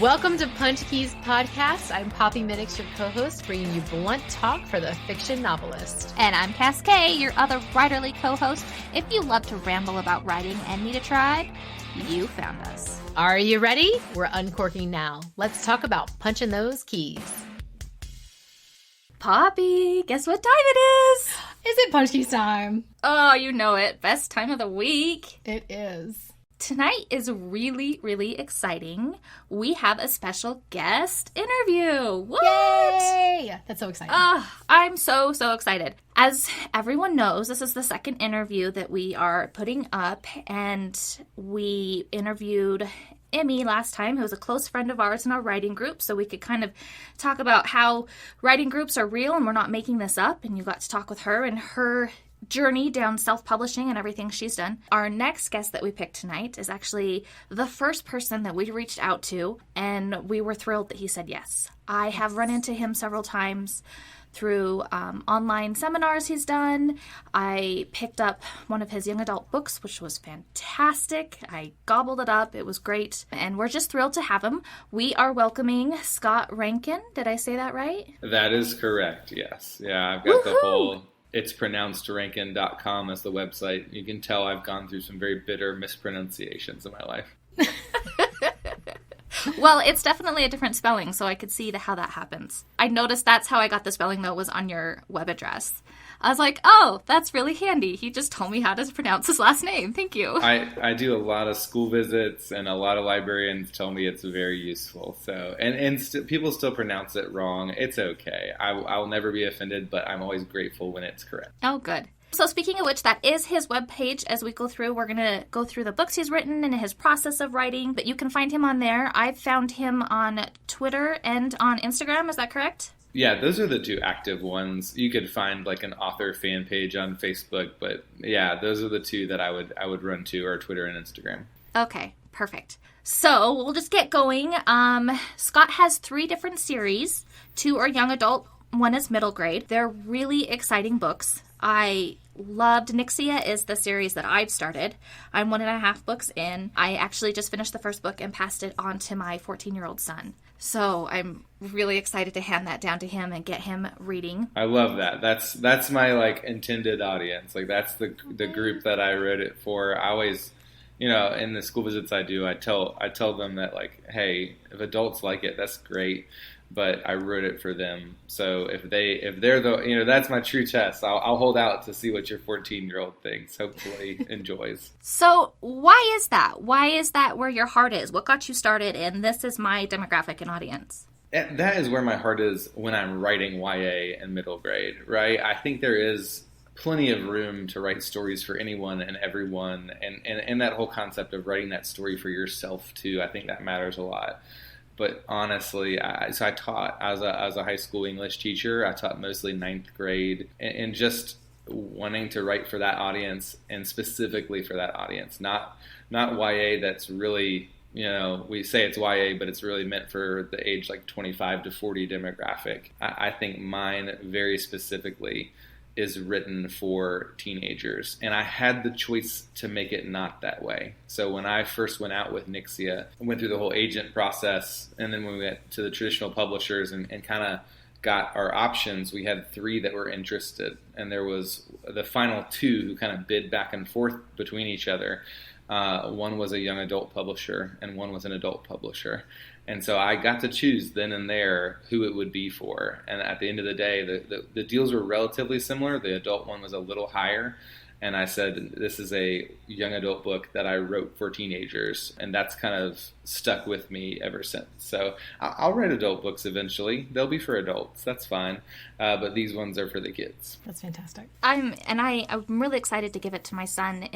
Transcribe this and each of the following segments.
Welcome to Punch Keys Podcast. I'm Poppy Minix, your co-host, bringing you blunt talk for the fiction novelist. And I'm Cascade, your other writerly co-host. If you love to ramble about writing and need a tribe, you found us. Are you ready? We're uncorking now. Let's talk about punching those keys. Poppy, guess what time it is? Is it Punch Keys time? Oh, you know it. Best time of the week. It is. Tonight is really, really exciting. We have a special guest interview. What? Yay! That's so exciting. I'm so excited. As everyone knows, this is the second interview that we are putting up, and we interviewed Emmy last time, who was a close friend of ours in our writing group, so we could kind of talk about how writing groups are real and we're not making this up, and you got to talk with her and her journey down self-publishing and everything she's done. Our next guest that we picked tonight is actually the first person that we reached out to, and we were thrilled that he said yes. I have run into him several times through online seminars he's done. I picked up one of his young adult books, which was fantastic. I gobbled it up. It was great. And we're just thrilled to have him. We are welcoming Scott Reintgen. Did I say that right? That is correct, yes. Yeah, I've got the whole... It's pronounced Reintgen.com as the website. You can tell I've gone through some very bitter mispronunciations in my life. Well, it's definitely a different spelling, so I could see how that happens. I noticed that's how I got the spelling, though, was on your web address. I was like, oh, that's really handy. He just told me how to pronounce his last name. Thank you. I do a lot of school visits, and a lot of librarians tell me it's very useful. So, people still pronounce it wrong. It's okay. I'll never be offended, but I'm always grateful when it's correct. Oh, good. So speaking of which, that is his webpage. As we go through, we're going to go through the books he's written and his process of writing. But you can find him on there. I've found him on Twitter and on Instagram. Is that correct? Yeah, those are the two active ones. You could find like an author fan page on Facebook, but yeah, those are the two that I would run to, are Twitter and Instagram. Okay, perfect. So we'll just get going. Scott has 3 different series. 2 are young adult, 1 is middle grade. They're really exciting books. I loved Nyxia is the series that I've started. I'm 1.5 books in. I actually just finished the first book and passed it on to my 14-year-old son. So I'm really excited to hand that down to him and get him reading. I love that. That's my intended audience. That's the group that I wrote it for. I always, in the school visits I do, I tell them that hey, if adults like it, that's great. But I wrote it for them. So if they're that's my true test. I'll hold out to see what your 14-year-old thinks. Hopefully enjoys. So why is that? Why is that where your heart is? What got you started? And this is my demographic and audience. That is where my heart is when I'm writing YA and middle grade, right? I think there is plenty of room to write stories for anyone and everyone. And that whole concept of writing that story for yourself too, I think that matters a lot. But honestly, I taught as a high school English teacher. I taught mostly 9th grade, and just wanting to write for that audience, and specifically for that audience, not YA. That's really, we say it's YA, but it's really meant for the age 25 to 40 demographic. I think mine very specifically is written for teenagers, and I had the choice to make it not that way. So when I first went out with Nyxia, I went through the whole agent process, and then when we went to the traditional publishers and kind of got our options, we had 3 that were interested, and there was the final 2 who kind of bid back and forth between each other. One was a young adult publisher, and one was an adult publisher. And so I got to choose then and there who it would be for. And at the end of the day, the deals were relatively similar. The adult one was a little higher. And I said, this is a young adult book that I wrote for teenagers. And that's kind of stuck with me ever since. So I'll write adult books eventually. They'll be for adults. That's fine. But these ones are for the kids. That's fantastic. I'm really excited to give it to my son.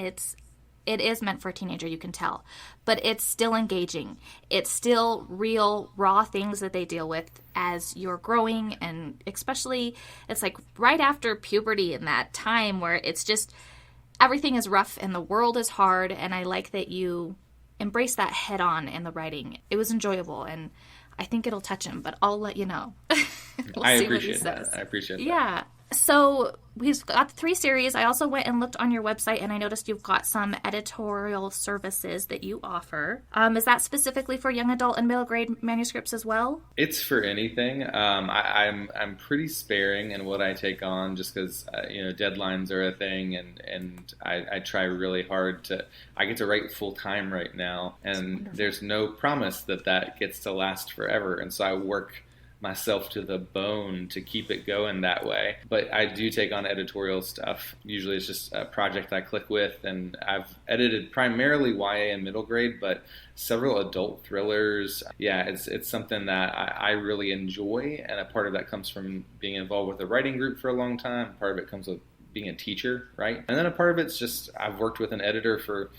It is meant for a teenager, you can tell, but it's still engaging. It's still real, raw things that they deal with as you're growing, and especially it's right after puberty and that time where it's just everything is rough and the world is hard, and I like that you embrace that head on in the writing. It was enjoyable, and I think it'll touch him, but I'll let you know. I appreciate that. Yeah. So we've got the 3 series. I also went and looked on your website, and I noticed you've got some editorial services that you offer. Is that specifically for young adult and middle grade manuscripts as well? It's for anything. I'm pretty sparing in what I take on, just because deadlines are a thing, and I try really hard to. I get to write full time right now, and there's no promise that gets to last forever, and so I work myself to the bone to keep it going that way. But I do take on editorial stuff. Usually it's just a project I click with, and I've edited primarily YA and middle grade, but several adult thrillers. Yeah, it's something that I really enjoy, and a part of that comes from being involved with a writing group for a long time. Part of it comes with being a teacher, right? And then a part of it's just I've worked with an editor for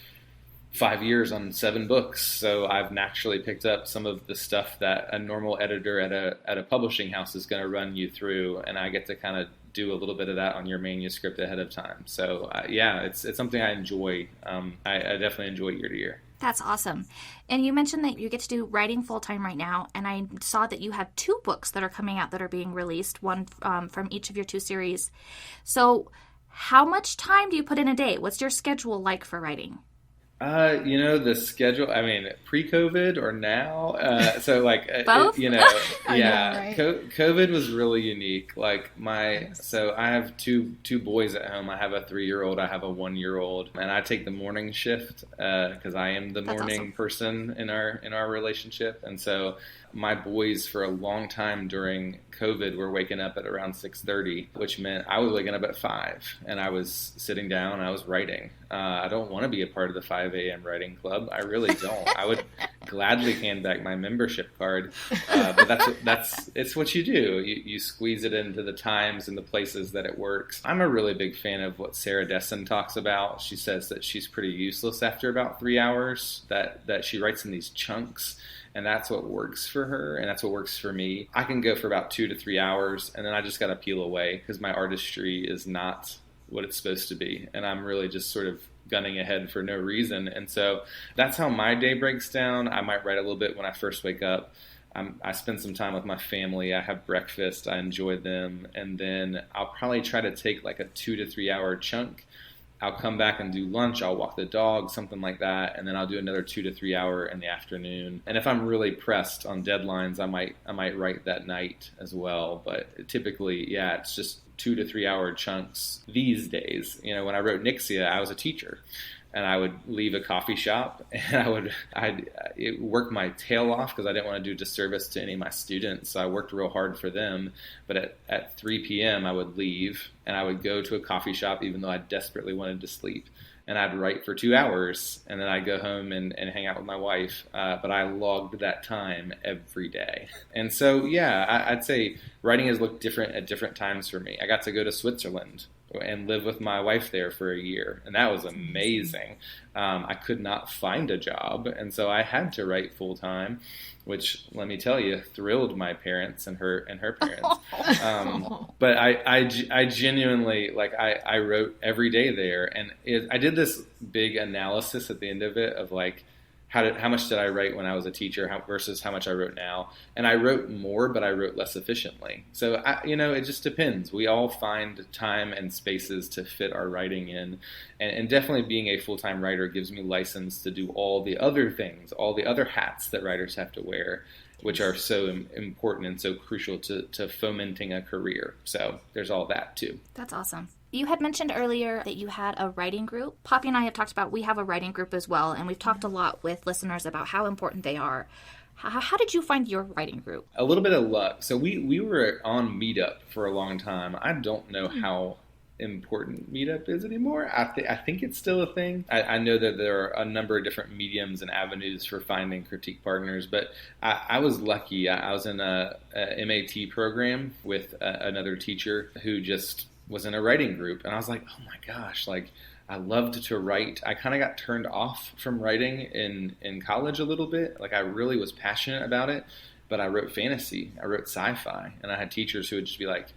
5 years on 7 books, so I've naturally picked up some of the stuff that a normal editor at a publishing house is going to run you through, and I get to kind of do a little bit of that on your manuscript ahead of time. So it's something I enjoy. I definitely enjoy year to year. That's awesome. And you mentioned that you get to do writing full-time right now, and I saw that you have 2 books that are coming out that are being released, one from each of your 2 series. So how much time do you put in a day? What's your schedule like for writing? The schedule, I mean, pre-COVID or now, so like, both? Yeah, know, right? COVID was really unique. Like so I have two boys at home. I have a 3-year-old, I have a 1-year-old, and I take the morning shift, cause I am the morning person in our relationship. And so my boys for a long time during COVID were waking up at around 6:30, which meant I was waking up at 5, and I was sitting down, I was writing. I don't want to be a part of the 5 a.m. writing club. I really don't. I would gladly hand back my membership card, but it's what you do. You squeeze it into the times and the places that it works. I'm a really big fan of what Sarah Dessen talks about. She says that she's pretty useless after about 3 hours, that she writes in these chunks. And that's what works for her, and that's what works for me. I can go for about 2 to 3 hours, and then I just got to peel away because my artistry is not what it's supposed to be. And I'm really just sort of gunning ahead for no reason. And so that's how my day breaks down. I might write a little bit when I first wake up. I spend some time with my family. I have breakfast. I enjoy them. And then I'll probably try to take like a 2 to 3 hour chunk. I'll come back and do lunch, I'll walk the dog, something like that, and then I'll do another 2 to 3 hour in the afternoon. And if I'm really pressed on deadlines, I might write that night as well. But typically, yeah, it's just 2 to 3 hour chunks these days. When I wrote Nyxia, I was a teacher. And I would leave a coffee shop, and I'd work my tail off because I didn't want to do disservice to any of my students. So I worked real hard for them. But at 3 p.m. I would leave, and I would go to a coffee shop even though I desperately wanted to sleep. And I'd write for 2 hours, and then I'd go home and hang out with my wife. But I logged that time every day. And so, yeah, I'd say writing has looked different at different times for me. I got to go to Switzerland and live with my wife there for a year, and that was amazing. I could not find a job, and so I had to write full time, which, let me tell you, thrilled my parents and her parents. But I genuinely, like, I wrote every day there, and I did this big analysis at the end of it of like, how much did I write when I was a teacher versus how much I wrote now? And I wrote more, but I wrote less efficiently. So, it just depends. We all find time and spaces to fit our writing in. And definitely being a full-time writer gives me license to do all the other things, all the other hats that writers have to wear, which are so important and so crucial to fomenting a career. So there's all that too. That's awesome. You had mentioned earlier that you had a writing group. Poppy and I have talked about, we have a writing group as well, and we've talked a lot with listeners about how important they are. How did you find your writing group? A little bit of luck. So we were on Meetup for a long time. I don't know how important Meetup is anymore. I think it's still a thing. I know that there are a number of different mediums and avenues for finding critique partners, but I was lucky. I was in a MAT program with another teacher who just was in a writing group, and I was like, oh my gosh, like, I loved to write. I kind of got turned off from writing in college a little bit. Like, I really was passionate about it, but I wrote fantasy, I wrote sci-fi, and I had teachers who would just be like,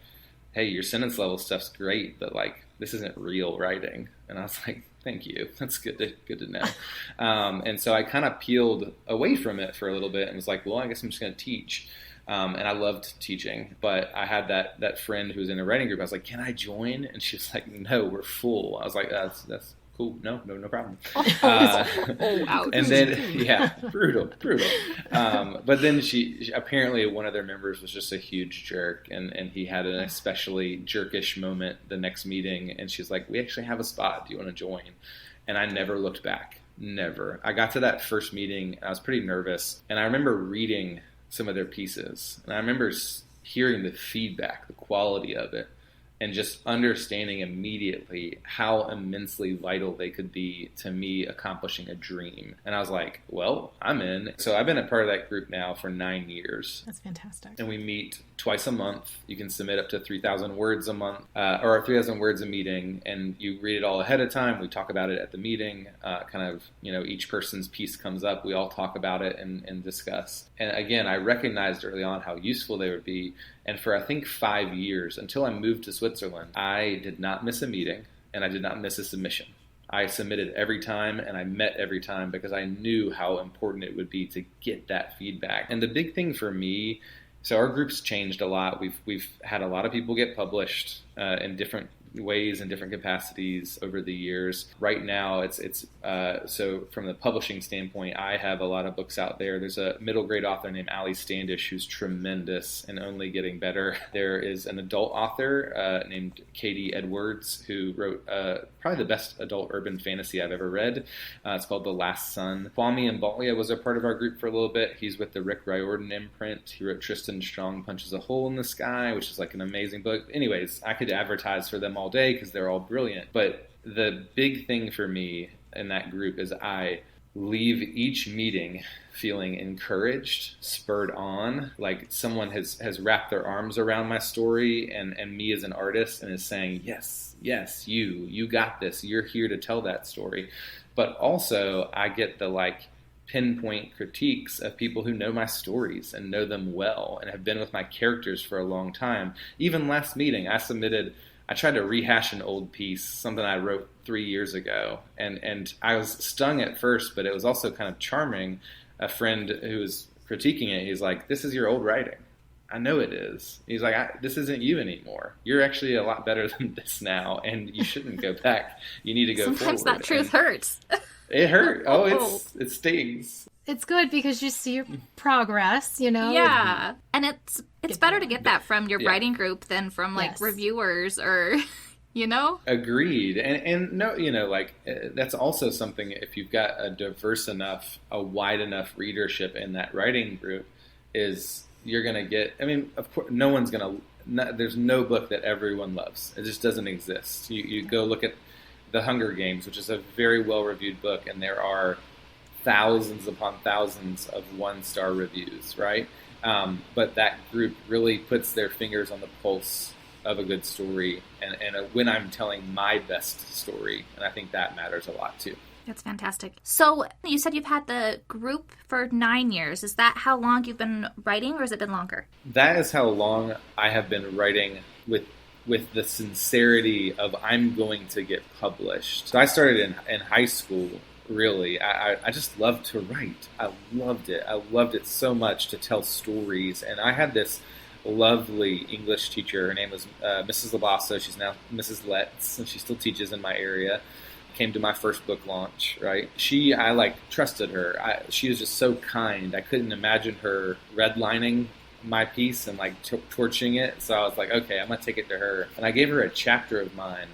hey, your sentence level stuff's great, but like, this isn't real writing. And I was like, thank you, that's good to know. And so I kind of peeled away from it for a little bit and was like, well, I guess I'm just going to teach. And I loved teaching, but I had that friend who was in a writing group. I was like, can I join? And she was like, no, we're full. I was like, that's cool. No problem. Ouch. And then, yeah, brutal. But then she apparently one of their members was just a huge jerk, and he had an especially jerkish moment the next meeting, and she's like, we actually have a spot. Do you want to join? And I never looked back. Never. I got to that first meeting, I was pretty nervous, and I remember reading some of their pieces, and I remember hearing the feedback, the quality of it, and just understanding immediately how immensely vital they could be to me accomplishing a dream. And I was like, well, I'm in. So I've been a part of that group now for 9 years. That's fantastic. And we meet twice a month. You can submit up to 3,000 words a month, or 3,000 words a meeting, and you read it all ahead of time. We talk about it at the meeting. Each person's piece comes up. We all talk about it and discuss. And again, I recognized early on how useful they would be. And for, I think, 5 years, until I moved to Switzerland, I did not miss a meeting, and I did not miss a submission. I submitted every time, and I met every time, because I knew how important it would be to get that feedback. And the big thing for me, so our group's changed a lot. We've had a lot of people get published in different ways and different capacities over the years. Right now, it's so from the publishing standpoint, I have a lot of books out there. There's a middle grade author named Ali Standish who's tremendous and only getting better. There is an adult author named Katie Edwards who wrote probably the best adult urban fantasy I've ever read. It's called The Last Sun. Kwame Mbalia was a part of our group for a little bit. He's with the Rick Riordan imprint. He wrote Tristan Strong Punches a Hole in the Sky, which is like an amazing book. Anyways, I could advertise for them all day because they're all brilliant. But the big thing for me in that group is I leave each meeting feeling encouraged, spurred on, like someone has wrapped their arms around my story and me as an artist and is saying, yes, you got this. You're here to tell that story. But also I get the pinpoint critiques of people who know my stories and know them well and have been with my characters for a long time. Even last meeting, I tried to rehash an old piece, something I wrote 3 years ago, and I was stung at first, but it was also kind of charming. A friend who was critiquing it, he's like, this is your old writing. I know it is. He's like, this isn't you anymore. You're actually a lot better than this now, and you shouldn't go back. You need to go Sometimes forward. That truth hurts. It hurt. It stings. It's good because you see your progress, Yeah. And it's better to get that from your writing group than from reviewers or, Agreed. And no, that's also something, if you've got a wide enough readership in that writing group, is you're going to get, of course, there's no book that everyone loves. It just doesn't exist. You go look at The Hunger Games, which is a very well-reviewed book, and there are thousands upon thousands of one-star reviews, right? But that group really puts their fingers on the pulse of a good story, and when I'm telling my best story, and I think that matters a lot too. That's fantastic. So you said you've had the group for 9 years. Is that how long you've been writing, or has it been longer? That is how long I have been writing with the sincerity of I'm going to get published. So I started in high school. Really, I just loved to write. I loved it. I loved it so much to tell stories. And I had this lovely English teacher. Her name was Mrs. Labasso. She's now Mrs. Letts, and she still teaches in my area. Came to my first book launch, right? I trusted her. She was just so kind. I couldn't imagine her redlining my piece and torching it. So I was like, okay, I'm going to take it to her. And I gave her a chapter of mine.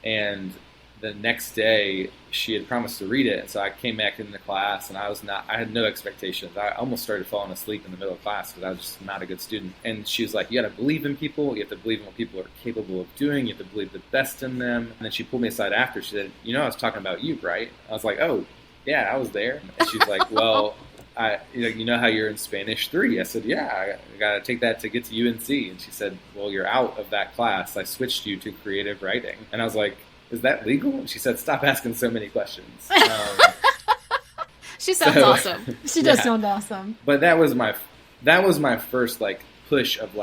And the next day, she had promised to read it, and so I came back into class, and I had no expectations. I almost started falling asleep in the middle of class because I was just not a good student. And she was like, you got to believe in people. You have to believe in what people are capable of doing. You have to believe the best in them. And then she pulled me aside after. She said, I was talking about you, right? I was like, oh, yeah, I was there. And she's like, well, you know how you're in Spanish 3? I said, yeah, I got to take that to get to UNC. And she said, well, you're out of that class. I switched you to creative writing. And I was like, is that legal? And she said, stop asking so many questions. She sounds awesome. She does sound awesome. But that was my first push of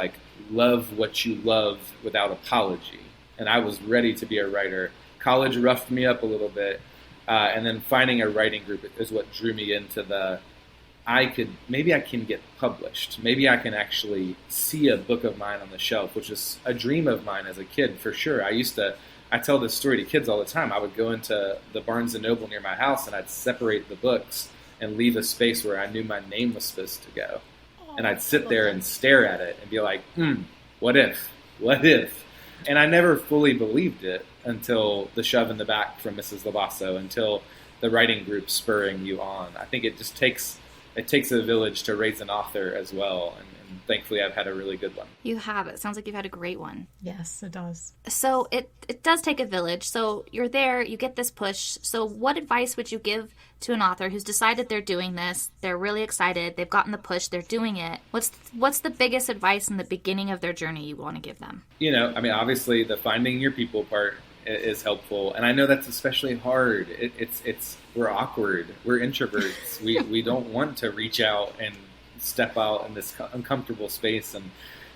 love what you love without apology. And I was ready to be a writer. College roughed me up a little bit. And then finding a writing group is what drew me into the maybe I can get published. Maybe I can actually see a book of mine on the shelf, which is a dream of mine as a kid, for sure. I tell this story to kids all the time. I would go into the Barnes & Noble near my house, and I'd separate the books and leave a space where I knew my name was supposed to go. And I'd sit there and stare at it and be like, what if? What if? And I never fully believed it until the shove in the back from Mrs. Labasso, until the writing group spurring you on. I think it takes a village to raise an author as well. And thankfully, I've had a really good one. You have. It sounds like you've had a great one. Yes, it does. So it does take a village. So you're there, you get this push. So what advice would you give to an author who's decided they're doing this? They're really excited. They've gotten the push. They're doing it. What's the biggest advice in the beginning of their journey you want to give them? Obviously, the finding your people part is helpful, and I know that's especially hard. We're awkward. We're introverts. we don't want to reach out and step out in this uncomfortable space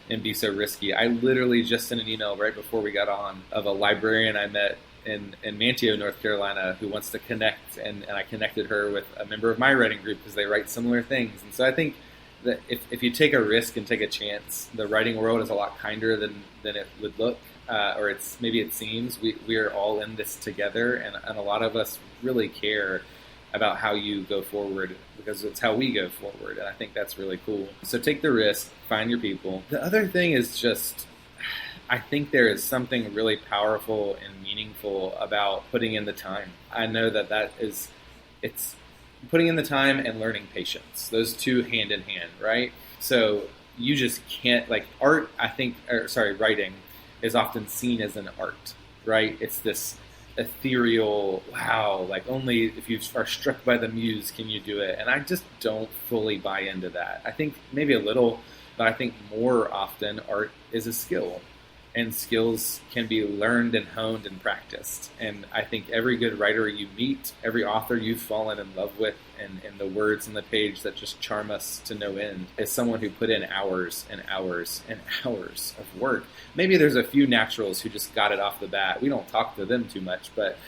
and be so risky. I literally just sent an email right before we got on of a librarian I met in Manteo, North Carolina, who wants to connect, and I connected her with a member of my writing group because they write similar things. And so I think that if you take a risk and take a chance, the writing world is a lot kinder than it would look, or maybe it seems. We are all in this together, and a lot of us really care about how you go forward because it's how we go forward, and I think that's really cool. So take the risk, find your people. The other thing is just, I think there is something really powerful and meaningful about putting in the time. I know it's putting in the time and learning patience. Those two hand in hand, right? So you just can't, writing is often seen as an art, right? It's this ethereal, wow, only if you are struck by the muse can you do it. And I just don't fully buy into that. I think maybe a little, but I think more often art is a skill. And skills can be learned and honed and practiced. And I think every good writer you meet, every author you've fallen in love with, and the words on the page that just charm us to no end, is someone who put in hours and hours and hours of work. Maybe there's a few naturals who just got it off the bat. We don't talk to them too much, but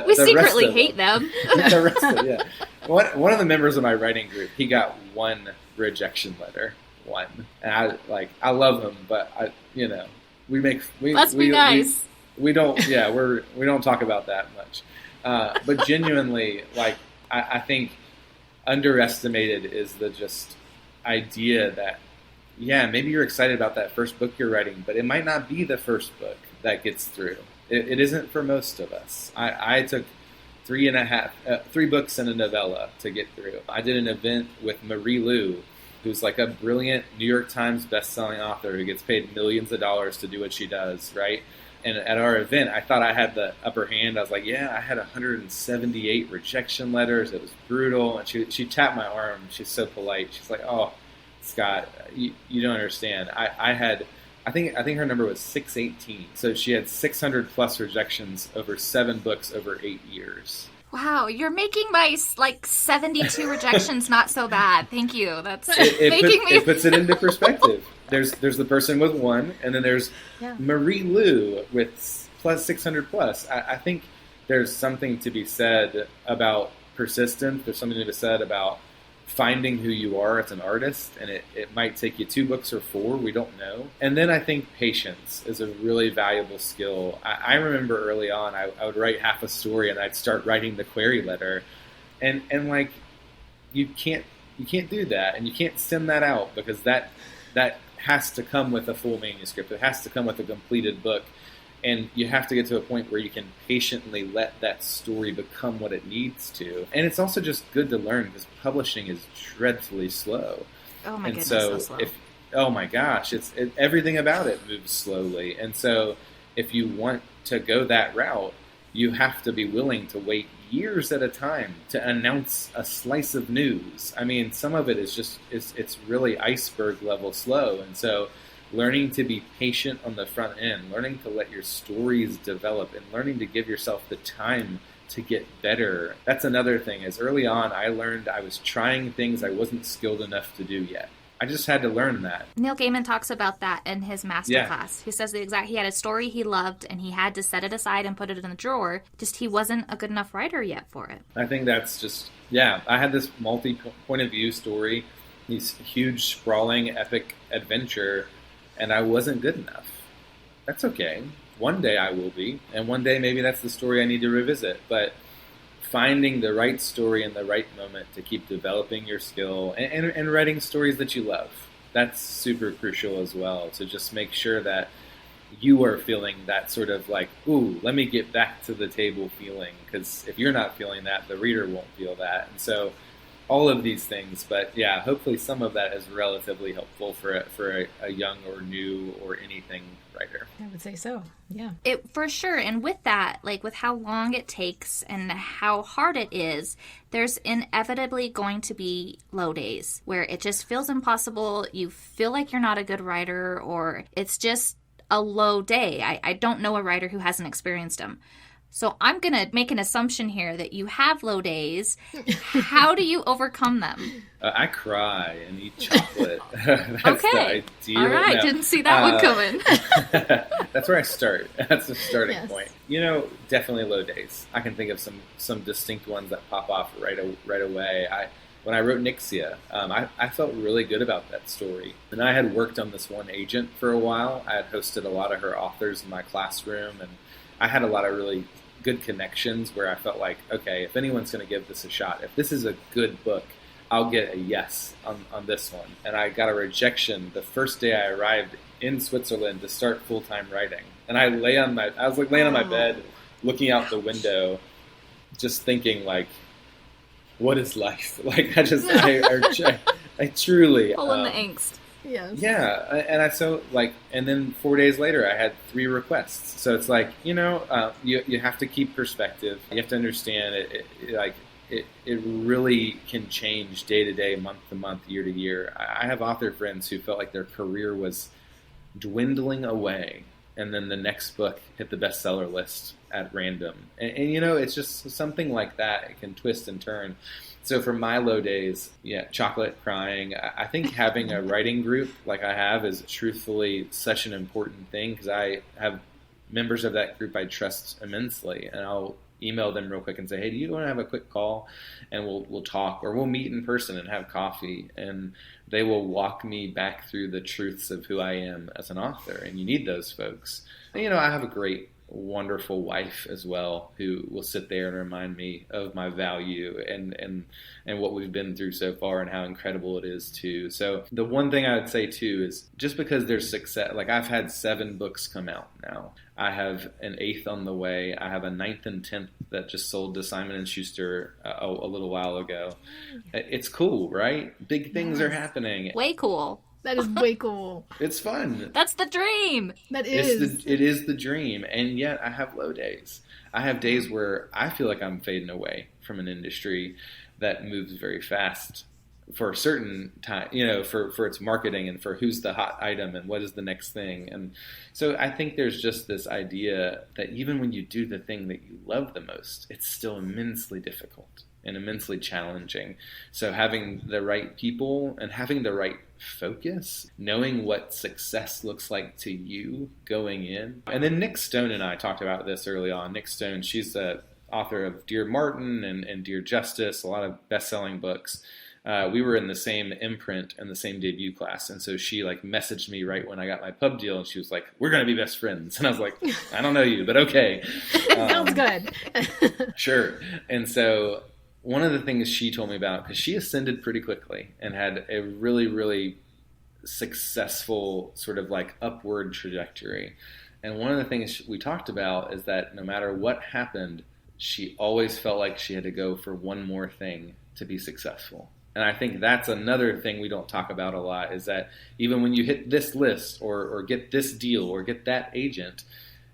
we secretly hate them. The rest of, yeah. One of the members of my writing group, he got one rejection letter. One, and I love him, but let's be nice. We don't talk about that much, but genuinely, I think underestimated is the just idea that maybe you're excited about that first book you're writing, but it might not be the first book that gets through. It isn't for most of us. I took 3 books and a novella to get through. I did an event with Marie Lu, who's a brilliant New York Times best-selling author who gets paid millions of dollars to do what she does, right? And at our event, I thought I had the upper hand. I was like, I had 178 rejection letters. It was brutal. And she tapped my arm. She's so polite. She's like, oh, Scott, you don't understand. I think her number was 618. So she had 600 plus rejections over 7 books over 8 years. Wow, you're making my 72 rejections not so bad. Thank you. That's it puts it into perspective. There's the person with 1, and then there's Marie Lu with plus 600 plus. I think there's something to be said about persistence. There's something to be said about finding who you are as an artist, and it might take you 2 books or 4, we don't know. And then I think patience is a really valuable skill. I remember early on, I would write half a story and I'd start writing the query letter, and you can't do that, and you can't send that out because that has to come with a full manuscript. It has to come with a completed book. And you have to get to a point where you can patiently let that story become what it needs to. And it's also just good to learn because publishing is dreadfully slow. Oh my goodness, so slow. Oh my gosh, everything about it moves slowly. And so if you want to go that route, you have to be willing to wait years at a time to announce a slice of news. I mean, some of it is just, it's really iceberg level slow. And so learning to be patient on the front end, learning to let your stories develop, and learning to give yourself the time to get better. That's another thing, is early on I learned I was trying things I wasn't skilled enough to do yet. I just had to learn that. Neil Gaiman talks about that in his masterclass. Yeah. He says he had a story he loved and he had to set it aside and put it in the drawer. Just he wasn't a good enough writer yet for it. I think that's just, yeah, I had this multi-point of view story, this huge, sprawling, epic adventure, and I wasn't good enough. That's okay. One day I will be, and one day maybe that's the story I need to revisit. But finding the right story in the right moment to keep developing your skill and writing stories that you love, that's super crucial as well, to just make sure that you are feeling that sort of like, ooh, let me get back to the table feeling, because if you're not feeling that, the reader won't feel that. And so all of these things, but yeah, hopefully some of that is relatively helpful for a young or new or anything writer. I would say so. Yeah. It for sure. And with that, like with how long it takes and how hard it is, there's inevitably going to be low days where it just feels impossible. You feel like you're not a good writer, or it's just a low day. I don't know a writer who hasn't experienced them. So I'm going to make an assumption here that you have low days. How do you overcome them? I cry and eat chocolate. That's okay. the ideal. All right. No. Didn't see that one coming. That's where I start. That's the starting Yes. point. You know, definitely low days. I can think of some distinct ones that pop off right away. When I wrote Nyxia, I felt really good about that story. And I had worked on this one agent for a while. I had hosted a lot of her authors in my classroom, and I had a lot of really good connections where I felt like, okay, if anyone's going to give this a shot, if this is a good book, I'll get a yes on this one. And I got a rejection the first day I arrived in Switzerland to start full-time writing. And I was laying on my bed, looking out the window, just thinking like, what is life? Like, I truly... Pulling the angst. Yes. Yeah, and then 4 days later, I had 3 requests. So it's like, you have to keep perspective. You have to understand it really can change day to day, month to month, year to year. I have author friends who felt like their career was dwindling away, and then the next book hit the bestseller list at random. And it's just something like that. It can twist and turn. So for my low days, chocolate, crying. I think having a writing group like I have is truthfully such an important thing, because I have members of that group I trust immensely, and I'll email them real quick and say, hey, do you want to have a quick call, and we'll talk, or we'll meet in person and have coffee, and they will walk me back through the truths of who I am as an author. And you need those folks. And, I have a great, wonderful wife as well, who will sit there and remind me of my value and what we've been through so far and how incredible it is too. So the one thing I would say too is, just because there's success, like I've had 7 books come out now. I have an 8th on the way. I have a 9th and 10th that just sold to Simon & Schuster a little while ago. It's cool, right? Big things are happening. Way cool. That is way cool. It's fun. That's the dream. That is. It is the dream. And yet I have low days. I have days where I feel like I'm fading away from an industry that moves very fast for a certain time, for its marketing and for who's the hot item and what is the next thing. And so I think there's just this idea that even when you do the thing that you love the most, it's still immensely difficult and immensely challenging. So having the right people and having the right focus, knowing what success looks like to you going in. And then Nick Stone and I talked about this early on. Nick Stone, she's the author of Dear Martin and Dear Justice, a lot of best-selling books. We were in the same imprint and the same debut class. And so she messaged me right when I got my pub deal, and she was like, we're going to be best friends. And I was like, I don't know you, but okay. Sounds good. Sure. And so one of the things she told me about, because she ascended pretty quickly and had a really, really successful sort of upward trajectory. And one of the things we talked about is that no matter what happened, she always felt like she had to go for one more thing to be successful. And I think that's another thing we don't talk about a lot, is that even when you hit this list or get this deal or get that agent,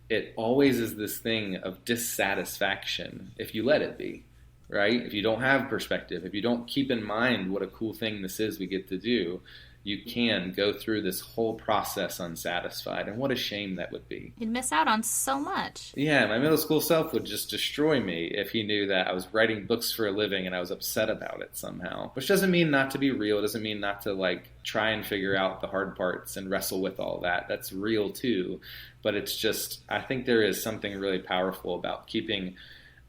it always is this thing of dissatisfaction if you let it be, right? If you don't have perspective, if you don't keep in mind what a cool thing this is we get to do, you can go through this whole process unsatisfied. And what a shame that would be. You'd miss out on so much. Yeah, my middle school self would just destroy me if he knew that I was writing books for a living and I was upset about it somehow. Which doesn't mean not to be real. It doesn't mean not to try and figure out the hard parts and wrestle with all that. That's real too. But it's just, I think there is something really powerful about keeping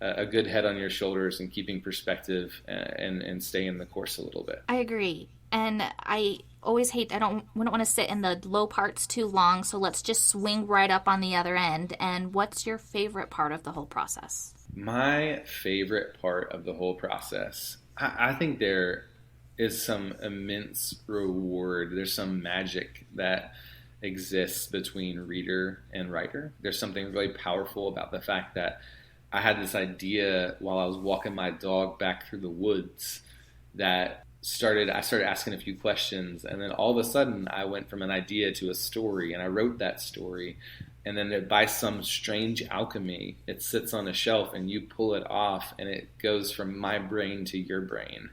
a good head on your shoulders and keeping perspective and staying the course a little bit. I agree. And I always hate, we don't want to sit in the low parts too long, so let's just swing right up on the other end. And what's your favorite part of the whole process? My favorite part of the whole process, I think there is some immense reward. There's some magic that exists between reader and writer. There's something really powerful about the fact that I had this idea while I was walking my dog back through the woods that I started asking a few questions, and then all of a sudden I went from an idea to a story, and I wrote that story, and then by some strange alchemy, it sits on a shelf and you pull it off and it goes from my brain to your brain.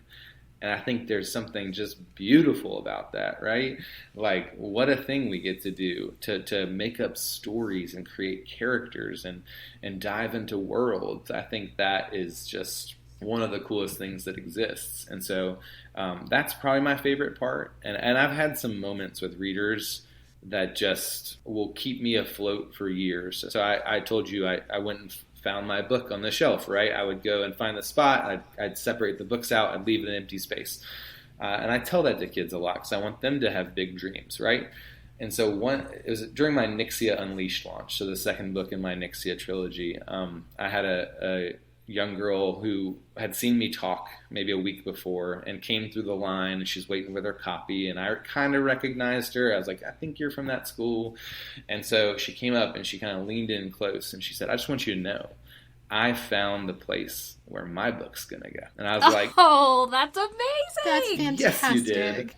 And I think there's something just beautiful about that, right? Like, what a thing we get to do to make up stories and create characters and dive into worlds. I think that is just one of the coolest things that exists. And so that's probably my favorite part. And I've had some moments with readers that just will keep me afloat for years. So I told you I went and found my book on the shelf, right? I would go and find the spot. I'd separate the books out and leave an empty space. And I tell that to kids a lot because I want them to have big dreams, right? And so it was during my Nyxia Unleashed launch, so the second book in my Nyxia trilogy. I had a young girl who had seen me talk maybe a week before and came through the line, and she's waiting with her copy, and I kind of recognized her. I was like, I think you're from that school. And so she came up and she kind of leaned in close and she said, I just want you to know, I found the place where my book's gonna go. And I was like, oh, that's amazing. That's fantastic. Yes, you did.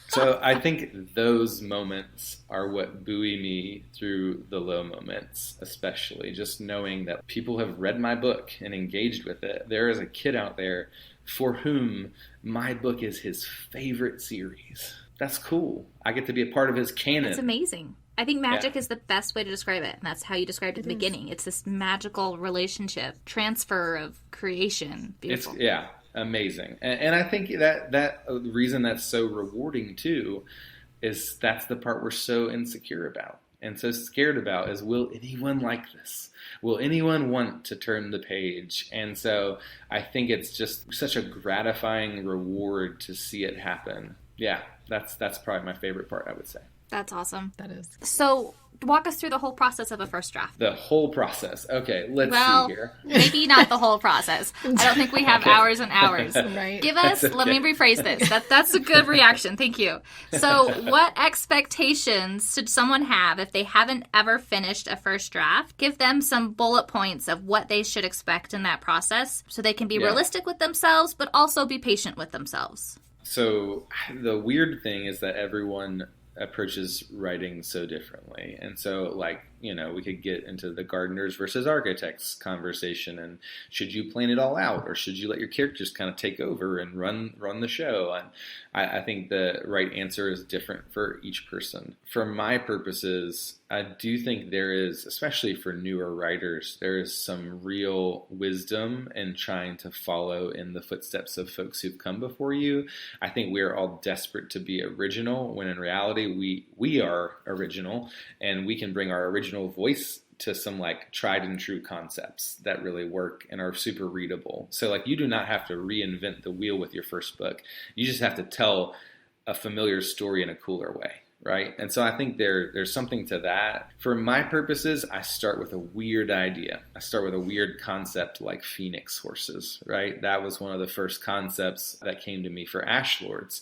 So I think those moments are what buoy me through the low moments, especially just knowing that people have read my book and engaged with it. There is a kid out there for whom my book is his favorite series. That's cool. I get to be a part of his canon. That's amazing. I think magic is the best way to describe it, and that's how you described it at the beginning. It's this magical relationship, transfer of creation. Beautiful. Amazing. And I think that the reason that's so rewarding too is that's the part we're so insecure about and so scared about is, will anyone like this? Will anyone want to turn the page? And so I think it's just such a gratifying reward to see it happen. Yeah, that's probably my favorite part, I would say. That's awesome. That is. So walk us through the whole process of a first draft. The whole process. Okay, let's see here. Maybe not the whole process. I don't think we have hours and hours. Right. Give us, let me rephrase this. That's a good reaction. Thank you. So what expectations should someone have if they haven't ever finished a first draft? Give them some bullet points of what they should expect in that process so they can be realistic with themselves, but also be patient with themselves. So the weird thing is that everyone approaches writing so differently. And so we could get into the gardeners versus architects conversation, and should you plan it all out or should you let your characters kind of take over and run the show? And I think the right answer is different for each person. For my purposes, I do think there is, especially for newer writers, there is some real wisdom in trying to follow in the footsteps of folks who've come before you. I think we're all desperate to be original, when in reality we are original, and we can bring our original voice to some tried and true concepts that really work and are super readable. So you do not have to reinvent the wheel with your first book. You just have to tell a familiar story in a cooler way. Right? And so I think there's something to that. For my purposes, I start with a weird idea. I start with a weird concept like phoenix horses, right? That was one of the first concepts that came to me for Ashlords.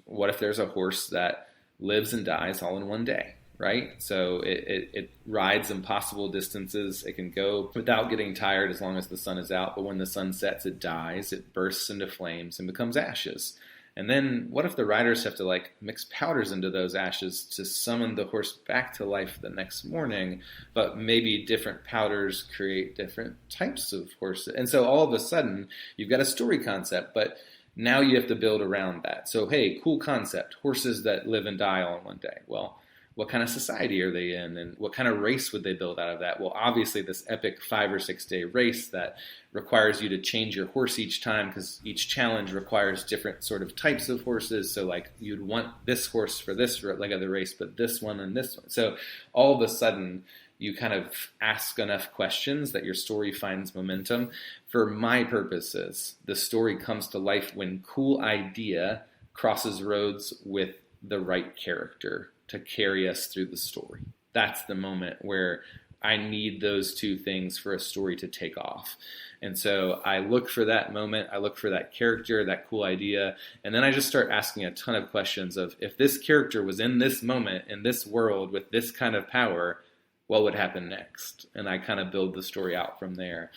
What if there's a horse that lives and dies all in one day, right? So it rides impossible distances. It can go without getting tired as long as the sun is out. But when the sun sets, it dies. It bursts into flames and becomes ashes. And then what if the riders have to mix powders into those ashes to summon the horse back to life the next morning, but maybe different powders create different types of horses. And so all of a sudden you've got a story concept, but Now you have to build around that. So, hey, cool concept, horses that live and die all in one day. Well, what kind of society are they in, and what kind of race would they build out of that? Well, obviously this epic 5 or 6 day race that requires you to change your horse each time, because each challenge requires different sort of types of horses. So like you'd want this horse for this leg of the race, but this one and this one. So all of a sudden you kind of ask enough questions that your story finds momentum. For my purposes, the story comes to life when cool idea crosses roads with the right character to carry us through the story. That's the moment where I need those two things for a story to take off. And so I look for that moment, I look for that character, that cool idea, and then I just start asking a ton of questions of, if this character was in this moment, in this world, with this kind of power, what would happen next? And I kind of build the story out from there.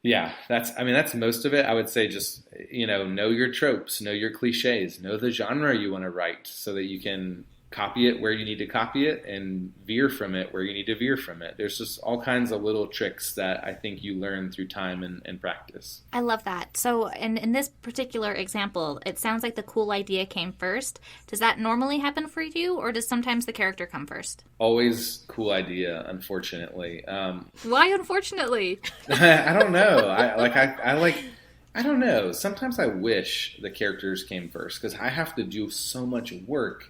Yeah, that's most of it. I would say just, know your tropes, know your cliches, know the genre you want to write so that you can copy it where you need to copy it and veer from it where you need to veer from it. There's just all kinds of little tricks that I think you learn through time and practice. I love that. So in this particular example, it sounds like the cool idea came first. Does that normally happen for you, or does sometimes the character come first? Always cool idea, unfortunately. Why unfortunately? I don't know. I don't know. Sometimes I wish the characters came first, because I have to do so much work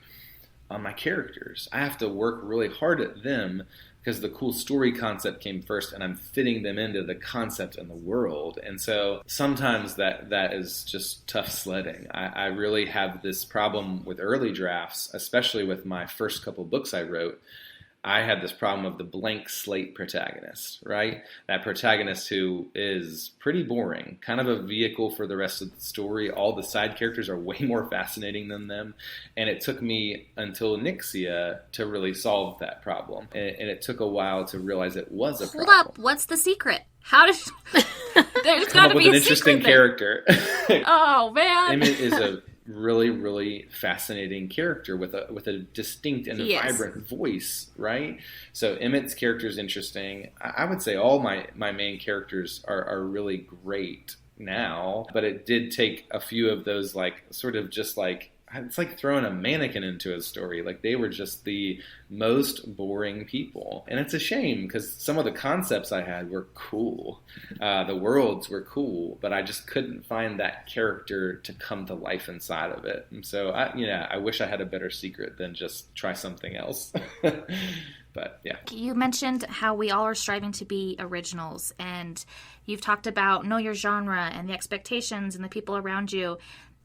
on my characters. I have to work really hard at them because the cool story concept came first, and I'm fitting them into the concept and the world. And so sometimes that is just tough sledding. I really have this problem with early drafts, especially with my first couple books I wrote. I had this problem of the blank slate protagonist, right? That protagonist who is pretty boring, kind of a vehicle for the rest of the story. All the side characters are way more fascinating than them. And it took me until Nyxia to really solve that problem. And it took a while to realize it was a problem. Hold up, what's the secret? How did there's got to be an interesting character. Oh man. Emmett is a really, really fascinating character with a distinct and vibrant voice, right? So Emmett's character is interesting. I would say all my main characters are really great now, but it did take a few of those, like, sort of just like, it's like throwing a mannequin into a story. Like, they were just the most boring people. And it's a shame, because some of the concepts I had were cool. The worlds were cool, but I just couldn't find that character to come to life inside of it. And so, I wish I had a better secret than just try something else. But yeah. You mentioned how we all are striving to be originals, and you've talked about know your genre and the expectations and the people around you.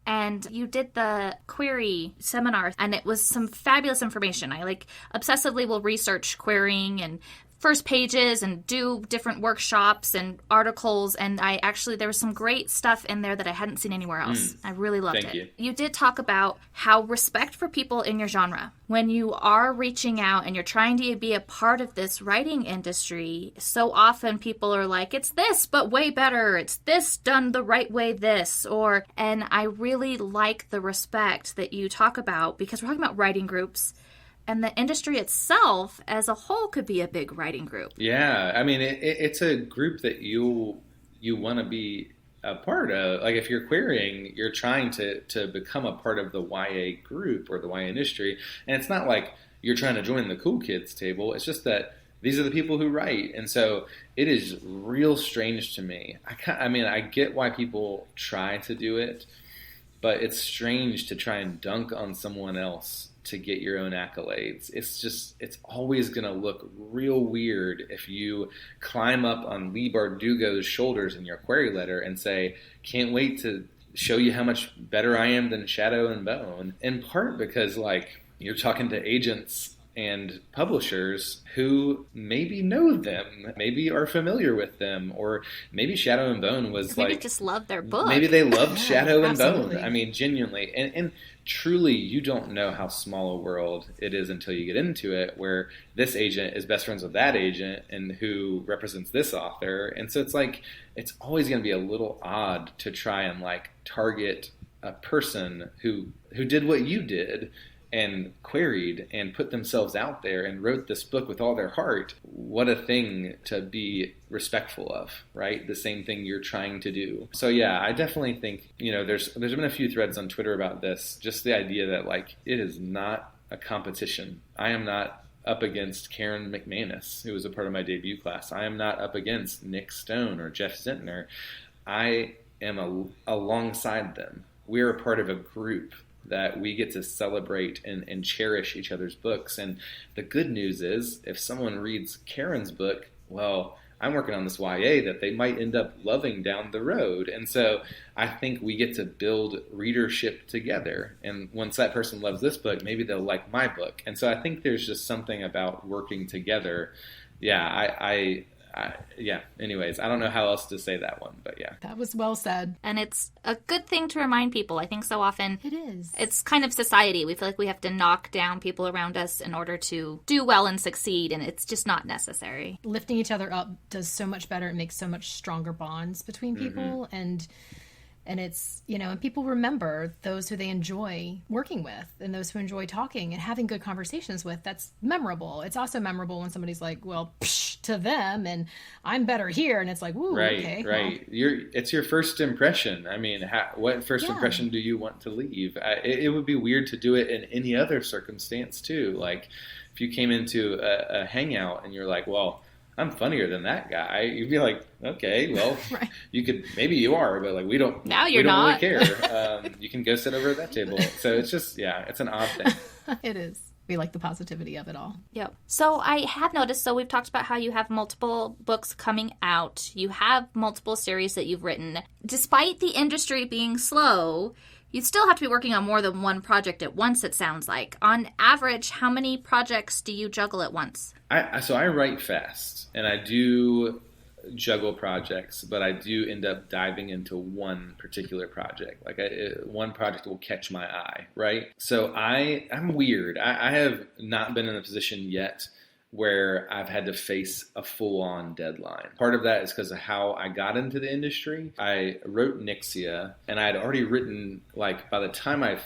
And you did the query seminar, and it was some fabulous information. I obsessively will research querying and first pages and do different workshops and articles. And there was some great stuff in there that I hadn't seen anywhere else. I really loved it. You did talk about how respect for people in your genre. When you are reaching out and you're trying to be a part of this writing industry, so often people are like, it's this, but way better. It's this done the right way, and I really like the respect that you talk about, because we're talking about writing groups. And the industry itself as a whole could be a big writing group. Yeah, I mean, it's a group that you want to be a part of. Like, if you're querying, you're trying to become a part of the YA group or the YA industry. And it's not like you're trying to join the cool kids table. It's just that these are the people who write. And so it is real strange to me. I get why people try to do it, but it's strange to try and dunk on someone else to get your own accolades. It's always going to look real weird if you climb up on Lee Bardugo's shoulders in your query letter and say, can't wait to show you how much better I am than Shadow and Bone. In part because, you're talking to agents and publishers who maybe know them, maybe are familiar with them, or maybe Shadow and Bone was maybe just love their book. Maybe they loved Shadow and Bone. I mean, genuinely. And truly, you don't know how small a world it is until you get into it, where this agent is best friends with that agent and who represents this author. And so it's always going to be a little odd to try and target a person who did what you did and queried and put themselves out there and wrote this book with all their heart. What a thing to be respectful of, right? The same thing you're trying to do. So yeah, I definitely think, there's been a few threads on Twitter about this, just the idea that like, it is not a competition. I am not up against Karen McManus, who was a part of my debut class. I am not up against Nick Stone or Jeff Zentner. I am alongside them. We're a part of a group that we get to celebrate and cherish each other's books. And the good news is, if someone reads Karen's book, well, I'm working on this YA that they might end up loving down the road. And so I think we get to build readership together. And once that person loves this book, maybe they'll like my book. And so I think there's just something about working together. Yeah, anyways, I don't know how else to say that one, but yeah. That was well said. And it's a good thing to remind people. I think so often it is. It's kind of society. We feel like we have to knock down people around us in order to do well and succeed, and it's just not necessary. Lifting each other up does so much better. It makes so much stronger bonds between people, and it's, and people remember those who they enjoy working with and those who enjoy talking and having good conversations with. That's memorable. It's also memorable when somebody's like, well, psh, to them, and I'm better here. And it's like, woo, right, okay. Right. Well. It's your first impression. I mean, what first impression do you want to leave? It would be weird to do it in any other circumstance too. Like if you came into a hangout and you're like, well, I'm funnier than that guy. You'd be like, okay, well, right. Maybe you are, but like we don't really care. You can go sit over at that table. So it's just, it's an odd thing. It is. We like the positivity of it all. Yep. So I had noticed, we've talked about how you have multiple books coming out. You have multiple series that you've written. Despite the industry being slow, you still have to be working on more than one project at once, it sounds like. On average, how many projects do you juggle at once? So I write fast, and I do juggle projects, but I do end up diving into one particular project. Like one project will catch my eye, right? So I'm weird. I have not been in a position yet where I've had to face a full-on deadline. Part of that is because of how I got into the industry. I wrote Nyxia, and I had already written, like, by the time I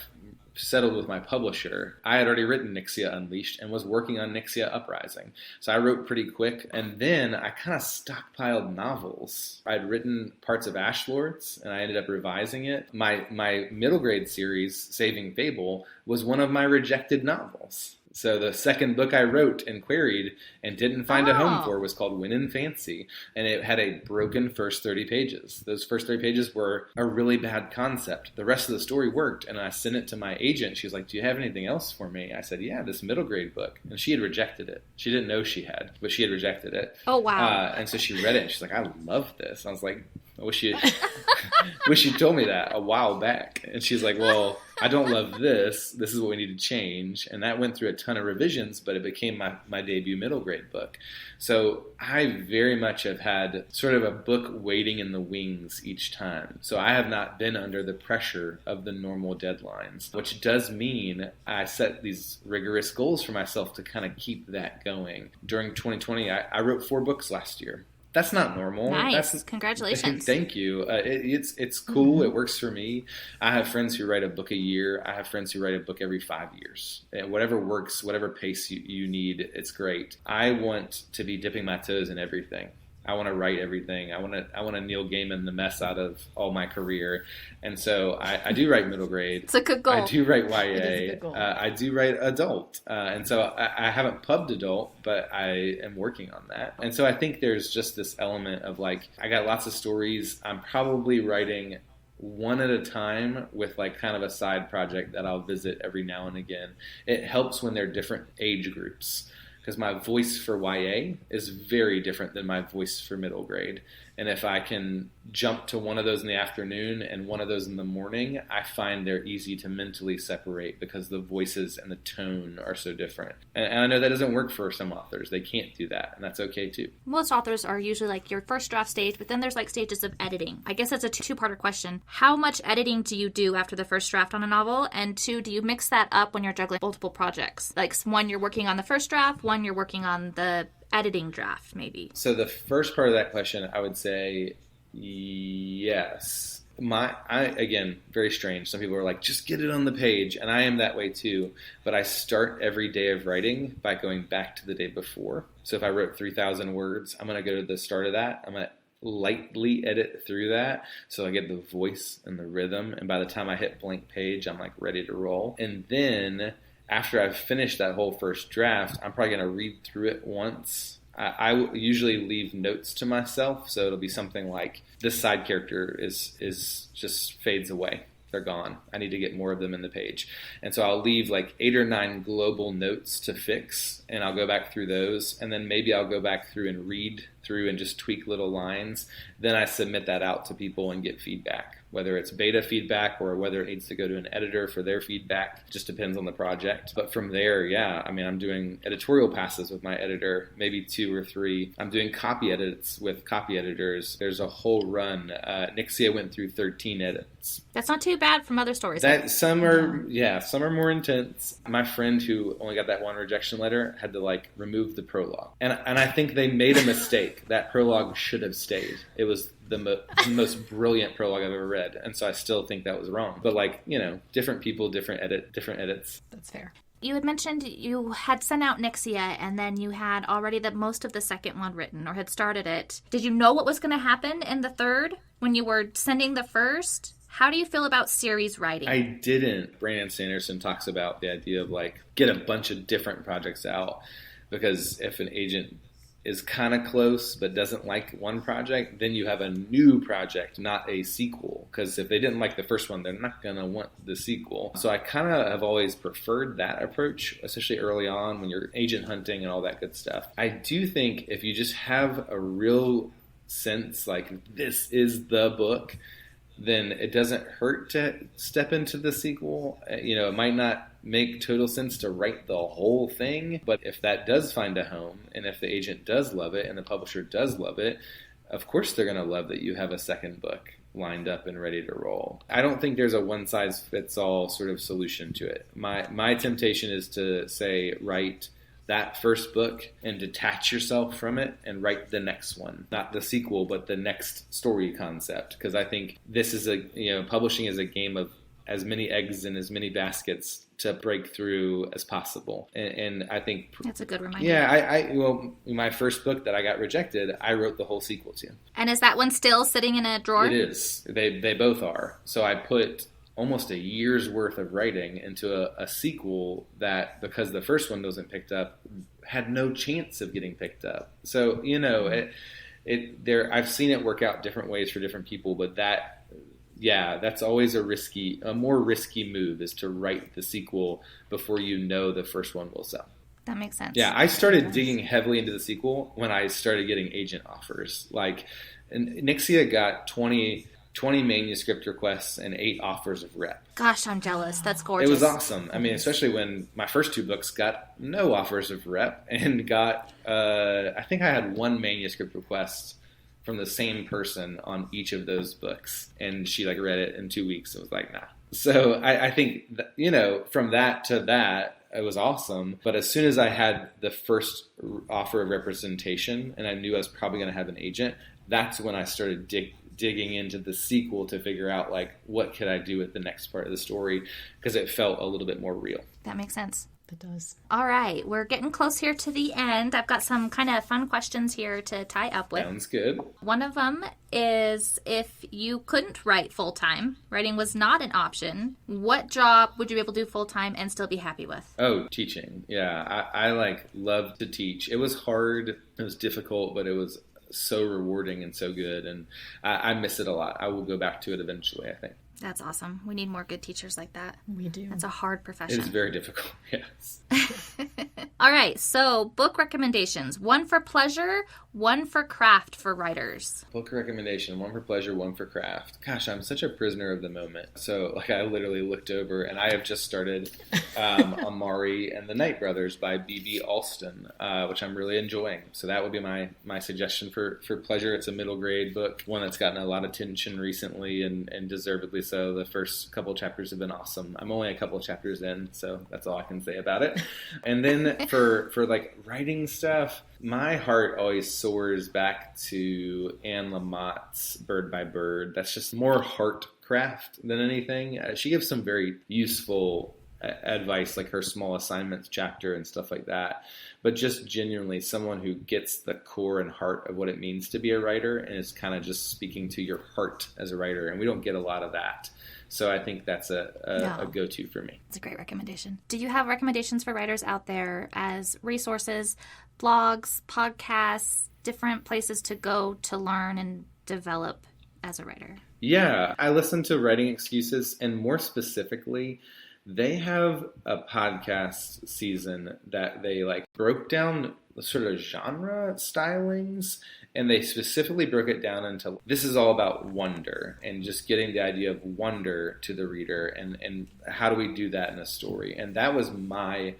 settled with my publisher, I had already written Nyxia Unleashed and was working on Nyxia Uprising. So I wrote pretty quick, and then I kind of stockpiled novels. I'd written parts of Ashlord's, and I ended up revising it. My middle grade series, Saving Fable, was one of my rejected novels. So the second book I wrote and queried and didn't find a home for was called Win in Fancy, and it had a broken first 30 pages. Those first 30 pages were a really bad concept. The rest of the story worked, and I sent it to my agent. She was like, do you have anything else for me? I said, yeah, this middle grade book. And she had rejected it. She didn't know she had, but she had rejected it. Oh, wow. And so she read it, and she's like, I love this. I was like, I wish you told me that a while back. And she's like, well, I don't love this. This is what we need to change. And that went through a ton of revisions, but it became my debut middle grade book. So I very much have had sort of a book waiting in the wings each time. So I have not been under the pressure of the normal deadlines, which does mean I set these rigorous goals for myself to kind of keep that going. During 2020, I wrote 4 books last year. That's not normal. Nice. Congratulations. Thank you. It's cool. Mm-hmm. It works for me. I have friends who write a book a year. I have friends who write a book every 5 years. Whatever works, whatever pace you need, it's great. I want to be dipping my toes in everything. I want to write everything. I want to Neil Gaiman the mess out of all my career. And so I do write middle grade. It's a good goal. I do write YA. It is a good goal. I do write adult. And so I haven't pubbed adult, but I am working on that. And so I think there's just this element of like, I got lots of stories. I'm probably writing one at a time with like kind of a side project that I'll visit every now and again. It helps when they're different age groups, because my voice for YA is very different than my voice for middle grade. And if I can jump to one of those in the afternoon and one of those in the morning, I find they're easy to mentally separate because the voices and the tone are so different. And I know that doesn't work for some authors. They can't do that, and that's okay too. Most authors are usually like your first draft stage, but then there's like stages of editing. I guess that's a two-parter question. How much editing do you do after the first draft on a novel? And 2, do you mix that up when you're juggling multiple projects? Like one you're working on the first draft, one you're working on the editing draft, maybe? So the first part of that question, I would say yes. Again, very strange. Some people are like, just get it on the page. And I am that way too. But I start every day of writing by going back to the day before. So if I wrote 3,000 words, I'm going to go to the start of that. I'm going to lightly edit through that so I get the voice and the rhythm. And by the time I hit blank page, I'm like ready to roll. And then after I've finished that whole first draft, I'm probably going to read through it once. I usually leave notes to myself, so it'll be something like, this side character is just fades away. They're gone. I need to get more of them in the page. And so I'll leave like 8 or 9 global notes to fix, and I'll go back through those, and then maybe I'll go back through and read through and just tweak little lines. Then I submit that out to people and get feedback, whether it's beta feedback or whether it needs to go to an editor for their feedback. Just depends on the project. But from there, yeah, I mean, I'm doing editorial passes with my editor, maybe 2 or 3. I'm doing copy edits with copy editors. There's a whole run. Nyxia went through 13 edits. That's not too bad from other stories. Some are more intense. My friend who only got that one rejection letter had to like remove the prologue. And I think they made a mistake. That prologue should have stayed. It was the most brilliant prologue I've ever read, and so I still think that was wrong. But like, different people, different edits. That's fair. You had mentioned you had sent out Nyxia, and then you had already most of the second one written, or had started it. Did you know what was going to happen in the third when you were sending the first? How do you feel about series writing? I didn't. Brandon Sanderson talks about the idea of like, get a bunch of different projects out, because if an agent is kind of close but doesn't like one project, then you have a new project, not a sequel. Because if they didn't like the first one, they're not going to want the sequel. So I kind of have always preferred that approach, especially early on when you're agent hunting and all that good stuff. I do think if you just have a real sense like this is the book, then it doesn't hurt to step into the sequel. It might not make total sense to write the whole thing, but if that does find a home, and if the agent does love it and the publisher does love it, of course they're going to love that you have a second book lined up and ready to roll. I don't think there's a one-size-fits-all sort of solution to it. My temptation is to say, write that first book and detach yourself from it and write the next one. Not the sequel, but the next story concept. Because I think this is publishing is a game of as many eggs in as many baskets to break through as possible. And I think that's a good reminder. Yeah, my first book that I got rejected, I wrote the whole sequel to. And is that one still sitting in a drawer? It is. They both are. So I put almost a year's worth of writing into a sequel that, because the first one wasn't picked up, had no chance of getting picked up. So, I've seen it work out different ways for different people, but that's always a more risky move, is to write the sequel before the first one will sell. That makes sense. Yeah, I started digging heavily into the sequel when I started getting agent offers. Like, Nyxia got 20 manuscript requests and 8 offers of rep. Gosh, I'm jealous. That's gorgeous. It was awesome. I mean, especially when my first 2 books got no offers of rep and got, I think I had 1 manuscript request from the same person on each of those books. And she read it in 2 weeks and was like, nah. So I think, from that to that, it was awesome. But as soon as I had the first offer of representation and I knew I was probably going to have an agent, that's when I started digging into the sequel to figure out what could I do with the next part of the story, because it felt a little bit more real. That makes sense. It does. All right, we're getting close here to the end. I've got some kind of fun questions here to tie up with. Sounds good. One of them is, if you couldn't write full-time, writing was not an option, what job would you be able to do full-time and still be happy with? Oh, teaching. Yeah, I loved to teach. It was hard. It was difficult, but it was so rewarding and so good, and I miss it a lot. I will go back to it eventually, I think. That's awesome. We need more good teachers like that. We do. That's a hard profession. It is very difficult, yes. All right, so book recommendations. 1 for pleasure, 1 for craft for writers. Book recommendation, 1 for pleasure, 1 for craft. Gosh, I'm such a prisoner of the moment. So, I literally looked over, and I have just started Amari and the Night Brothers by B.B. Alston, which I'm really enjoying. So that would be my suggestion for pleasure. It's a middle grade book, one that's gotten a lot of attention recently, and deservedly so. The first couple chapters have been awesome. I'm only a couple chapters in, so that's all I can say about it. And then for like writing stuff, my heart always soars back to Anne Lamott's Bird by Bird. That's just more heart craft than anything. She gives some very useful advice, like her small assignments chapter and stuff like that. But just genuinely someone who gets the core and heart of what it means to be a writer and is kind of just speaking to your heart as a writer. And we don't get a lot of that. So I think that's a go-to for me. It's a great recommendation. Do you have recommendations for writers out there as resources, blogs, podcasts, different places to go to learn and develop as a writer? Yeah, I listen to Writing Excuses, and more specifically, they have a podcast season that they like broke down sort of genre stylings, and they specifically broke it down into this is all about wonder and just getting the idea of wonder to the reader and how do we do that in a story. And that was my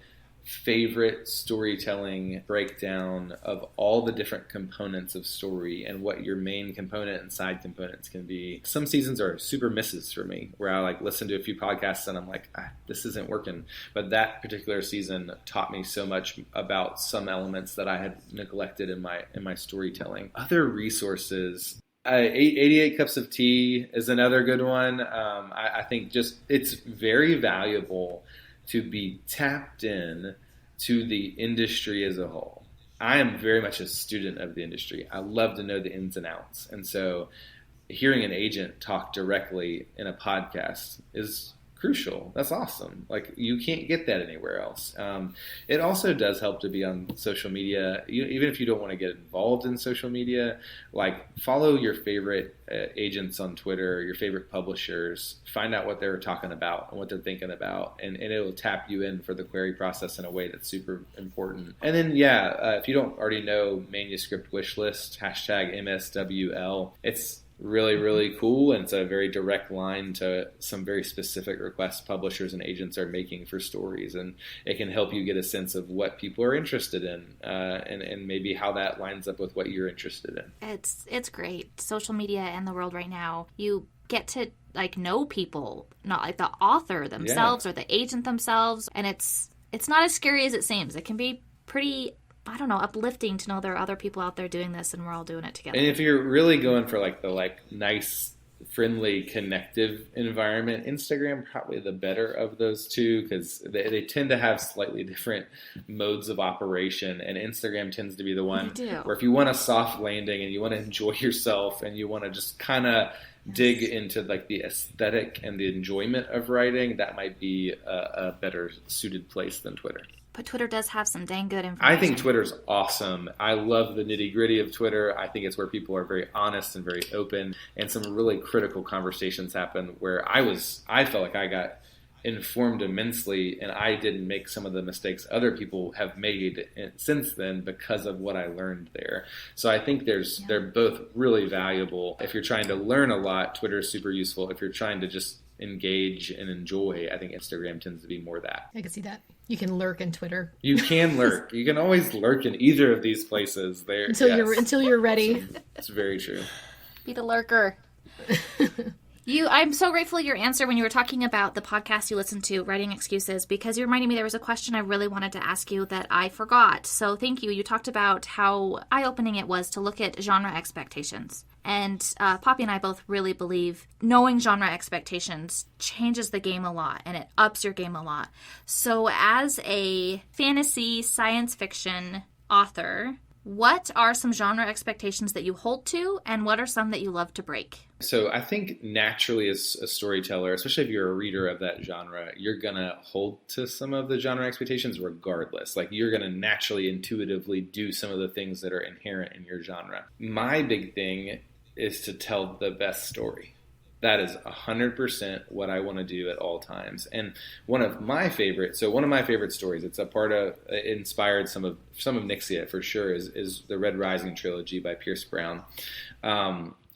favorite storytelling breakdown of all the different components of story and what your main component and side components can be. Some seasons are super misses for me, where I like listen to a few podcasts and I'm like, this isn't working. But that particular season taught me so much about some elements that I had neglected in my storytelling. Other resources, 88 Cups of Tea is another good one. I think just it's very valuable to be tapped in to the industry as a whole. I am very much a student of the industry. I love to know the ins and outs. And so hearing an agent talk directly in a podcast is crucial. That's awesome. Like, you can't get that anywhere else. It also does help to be on social media. Even if you don't want to get involved in social media, like follow your favorite agents on Twitter, your favorite publishers, find out what they're talking about and what they're thinking about, and it will tap you in for the query process in a way that's super important. And then, if you don't already know Manuscript Wishlist, #MSWL, it's really, really cool, and it's a very direct line to some very specific requests publishers and agents are making for stories, and it can help you get a sense of what people are interested in, and maybe how that lines up with what you're interested in. It's great. Social media and the world right now, you get to like know people, not like the author themselves or the agent themselves, and it's not as scary as it seems. It can be pretty, I don't know, uplifting to know there are other people out there doing this and we're all doing it together. And if you're really going for the nice, friendly, connective environment, Instagram probably the better of those two, because they tend to have slightly different modes of operation, and Instagram tends to be the one where if you want a soft landing and you want to enjoy yourself and you want to just kind of dig into the aesthetic and the enjoyment of writing, that might be a better suited place than Twitter. But Twitter does have some dang good information. I think Twitter's awesome. I love the nitty-gritty of Twitter. I think it's where people are very honest and very open, and some really critical conversations happen where I felt like I got informed immensely, and I didn't make some of the mistakes other people have made since then because of what I learned there. So I think they're both really valuable. If you're trying to learn a lot, Twitter is super useful. If you're trying to just engage and enjoy, I think Instagram tends to be more that. I can see that. You can lurk in Twitter. You can lurk. You can always lurk in either of these places. Until you're ready. It's very true. Be the lurker. I'm so grateful for your answer when you were talking about the podcast you listened to, Writing Excuses, because you reminded me there was a question I really wanted to ask you that I forgot. So thank you. You talked about how eye-opening it was to look at genre expectations. And Poppy and I both really believe knowing genre expectations changes the game a lot, and it ups your game a lot. So as a fantasy science fiction author, what are some genre expectations that you hold to, and what are some that you love to break? So I think naturally as a storyteller, especially if you're a reader of that genre, you're going to hold to some of the genre expectations regardless. Like, you're going to naturally, intuitively do some of the things that are inherent in your genre. My big thing is to tell the best story. That is 100% what I want to do at all times. And one of my favorite stories, it's a part of, inspired some of Nyxia for sure, is the Red Rising trilogy by Pierce Brown.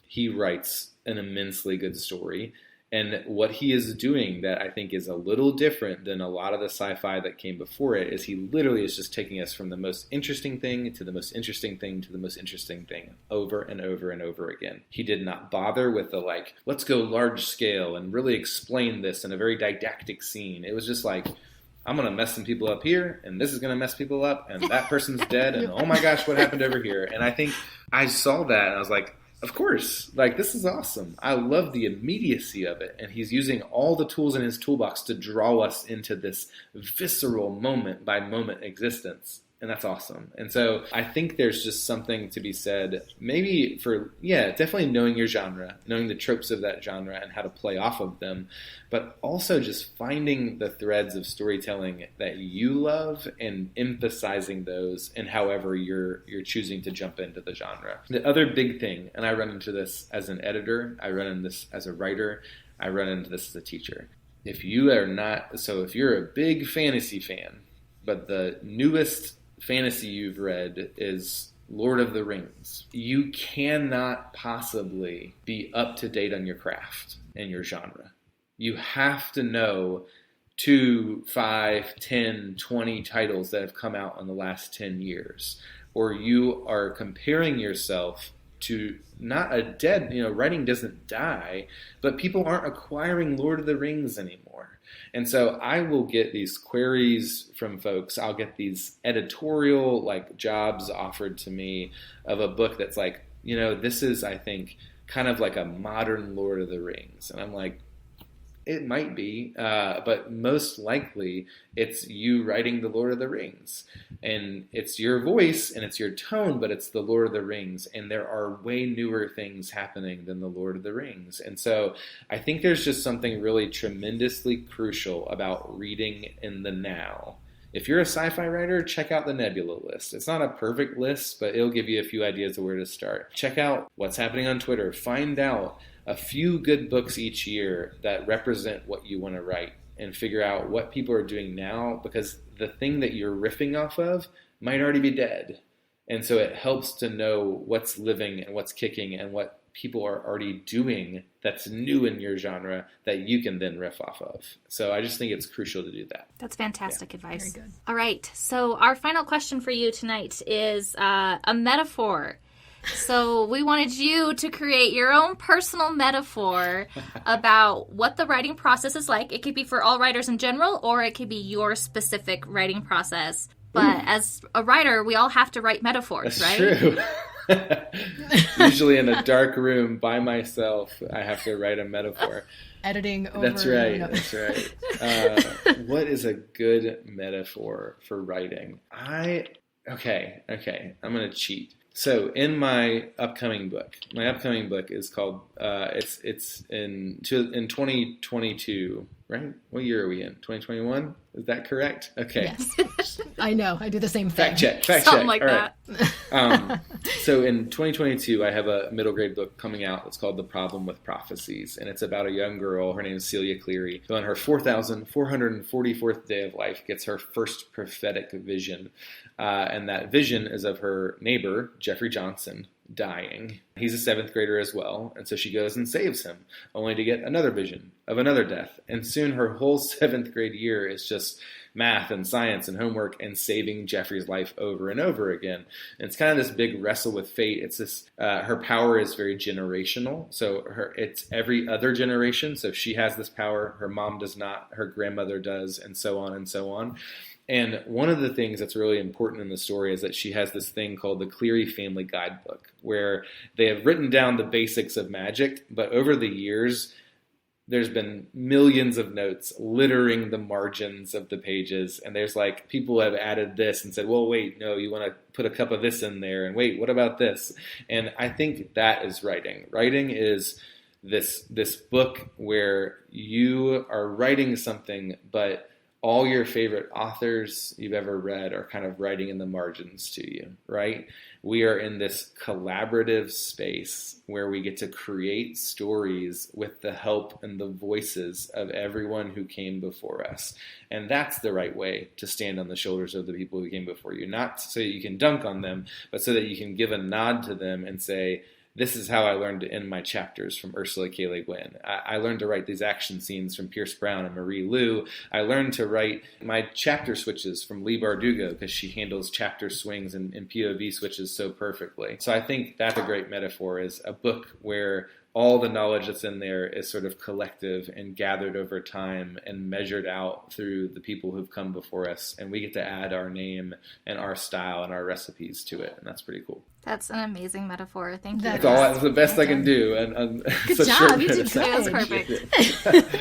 He writes an immensely good story. And what he is doing that I think is a little different than a lot of the sci-fi that came before it is he literally is just taking us from the most interesting thing to the most interesting thing to the most interesting thing over and over and over again. He did not bother with the let's go large scale and really explain this in a very didactic scene. It was just I'm going to mess some people up here, and this is going to mess people up, and that person's dead, and oh my gosh, what happened over here? And I think I saw that, and I was like, of course, like, this is awesome. I love the immediacy of it, and he's using all the tools in his toolbox to draw us into this visceral moment-by-moment existence. And that's awesome. And so I think there's just something to be said, maybe for, definitely knowing your genre, knowing the tropes of that genre and how to play off of them, but also just finding the threads of storytelling that you love and emphasizing those in however you're choosing to jump into the genre. The other big thing, and I run into this as an editor, I run into this as a writer, I run into this as a teacher. If you're a big fantasy fan, but the newest fantasy you've read is Lord of the Rings, you cannot possibly be up to date on your craft and your genre. You have to know 2, 5, 10, 20 titles that have come out in the last 10 years, or you are comparing yourself to not a dead, writing doesn't die, but people aren't acquiring Lord of the Rings anymore. And so I will get these queries from folks. I'll get these editorial jobs offered to me of a book that's like, this is, I think, kind of like a modern Lord of the Rings. And I'm like, it might be, but most likely it's you writing the Lord of the Rings. And it's your voice and it's your tone, but it's the Lord of the Rings. And there are way newer things happening than the Lord of the Rings. And so I think there's just something really tremendously crucial about reading in the now. If you're a sci-fi writer, check out the Nebula list. It's not a perfect list, but it'll give you a few ideas of where to start. Check out what's happening on Twitter. Find out a few good books each year that represent what you want to write and figure out what people are doing now, because the thing that you're riffing off of might already be dead. And so it helps to know what's living and what's kicking and what people are already doing that's new in your genre that you can then riff off of. So I just think it's crucial to do that. That's fantastic advice. Very good. All right. So our final question for you tonight is a metaphor. So we wanted you to create your own personal metaphor about what the writing process is like. It could be for all writers in general, or it could be your specific writing process. But as a writer, we all have to write metaphors, That's right? True. Usually in a dark room by myself, I have to write a metaphor. Editing over. That's right. That's right. What is a good metaphor for writing? Okay. I'm going to cheat. So in my upcoming book is called, it's in 2022, right? What year are we in? 2021? Is that correct? Okay. Yes. I know. I do the same thing. Fact check. Something like All that. Right. So in 2022, I have a middle grade book coming out. It's called The Problem with Prophecies. And it's about a young girl. Her name is Celia Cleary, who on her 4,444th day of life gets her first prophetic vision. And that vision is of her neighbor, Jeffrey Johnson, dying. He's a 7th grader as well. And so she goes and saves him, only to get another vision of another death. And soon her whole 7th grade year is just math and science and homework and saving Jeffrey's life over and over again. And it's kind of this big wrestle with fate. It's this, her power is very generational. So it's every other generation. So she has this power, her mom does not, her grandmother does, and so on and so on. And one of the things that's really important in the story is that she has this thing called the Cleary Family Guidebook, where they have written down the basics of magic, but over the years, there's been millions of notes littering the margins of the pages. And there's people have added this and said, well, wait, no, you want to put a cup of this in there. And wait, what about this? And I think that is writing. Writing is this book where you are writing something, but all your favorite authors you've ever read are kind of writing in the margins to you, right? We are in this collaborative space where we get to create stories with the help and the voices of everyone who came before us. And that's the right way to stand on the shoulders of the people who came before you, not so that you can dunk on them, but so that you can give a nod to them and say, this is how I learned to end my chapters from Ursula K. Le Guin. I learned to write these action scenes from Pierce Brown and Marie Lu. I learned to write my chapter switches from Leigh Bardugo because she handles chapter swings and POV switches so perfectly. So I think that's a great metaphor, is a book where all the knowledge that's in there is sort of collective and gathered over time and measured out through the people who've come before us. And we get to add our name and our style and our recipes to it. And that's pretty cool. That's an amazing metaphor. Thank you. That's the best I can do. And good job. You did good. It was perfect.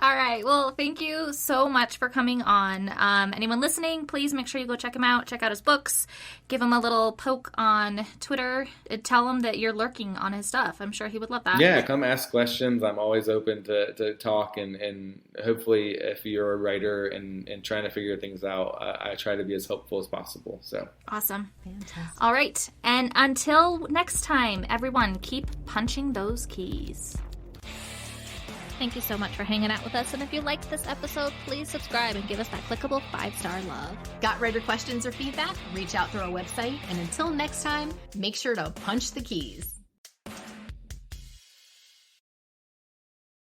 All right. Well, thank you so much for coming on. Anyone listening, please make sure you go check him out. Check out his books. Give him a little poke on Twitter. And tell him that you're lurking on his stuff. I'm sure he would love that. Yeah, come ask questions. I'm always open to talk. And hopefully, if you're a writer and trying to figure things out, I try to be as helpful as possible. So awesome. Fantastic. All right. And until next time, everyone, keep punching those keys. Thank you so much for hanging out with us. And if you liked this episode, please subscribe and give us that clickable 5-star love. Got writer questions or feedback? Reach out through our website. And until next time, make sure to punch the keys.